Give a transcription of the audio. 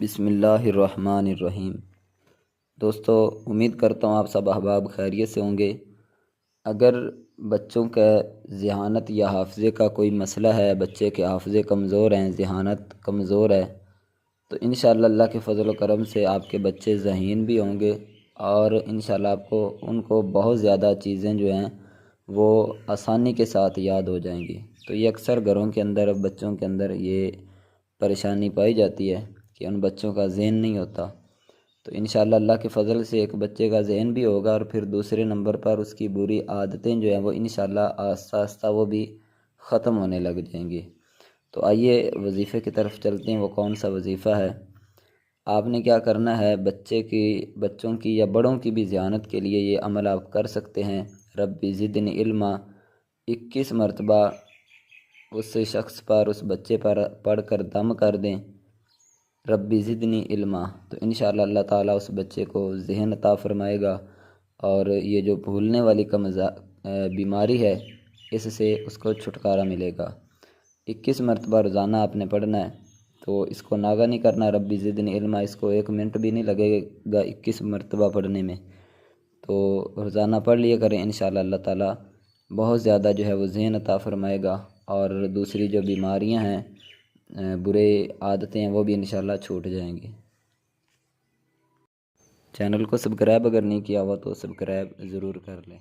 بسم اللہ الرحمن الرحیم۔ دوستو، امید کرتا ہوں آپ سب احباب خیریت سے ہوں گے۔ اگر بچوں کا ذہانت یا حافظے کا کوئی مسئلہ ہے، بچے کے حافظے کمزور ہیں، ذہانت کمزور ہے، تو انشاءاللہ اللہ کے فضل و کرم سے آپ کے بچے ذہین بھی ہوں گے اور انشاءاللہ آپ کو ان کو بہت زیادہ چیزیں جو ہیں وہ آسانی کے ساتھ یاد ہو جائیں گی۔ تو یہ اکثر گھروں کے اندر بچوں کے اندر یہ پریشانی پائی جاتی ہے کہ ان بچوں کا ذہن نہیں ہوتا۔ تو انشاءاللہ اللہ کے فضل سے ایک بچے کا ذہن بھی ہوگا اور پھر دوسرے نمبر پر اس کی بری عادتیں جو ہیں وہ انشاءاللہ آہستہ آہستہ وہ بھی ختم ہونے لگ جائیں گی۔ تو آئیے وظیفے کی طرف چلتے ہیں۔ وہ کون سا وظیفہ ہے؟ آپ نے کیا کرنا ہے، بچوں کی یا بڑوں کی بھی ذہانت کے لیے یہ عمل آپ کر سکتے ہیں۔ ربی زدنی علما 21 مرتبہ اس شخص پر، اس بچے پر پڑھ کر دم کر دیں، ربی زدنی علما، تو انشاءاللہ اللہ تعالیٰ اس بچے کو ذہن عطا فرمائے گا اور یہ جو بھولنے والی بیماری ہے اس سے اس کو چھٹکارا ملے گا۔ 21 مرتبہ روزانہ آپ نے پڑھنا ہے، تو اس کو ناغہ نہیں کرنا۔ ربی زدنی علما اس کو 1 منٹ بھی نہیں لگے گا 21 مرتبہ پڑھنے میں، تو روزانہ پڑھ لیا کریں۔ انشاءاللہ اللہ تعالیٰ بہت زیادہ جو ہے وہ ذہن عطا فرمائے گا اور دوسری جو بیماریاں ہیں، برے عادتیں ہیں، وہ بھی انشاءاللہ چھوٹ جائیں گی۔ چینل کو سبسکرائب اگر نہیں کیا ہوا تو سبسکرائب ضرور کر لیں۔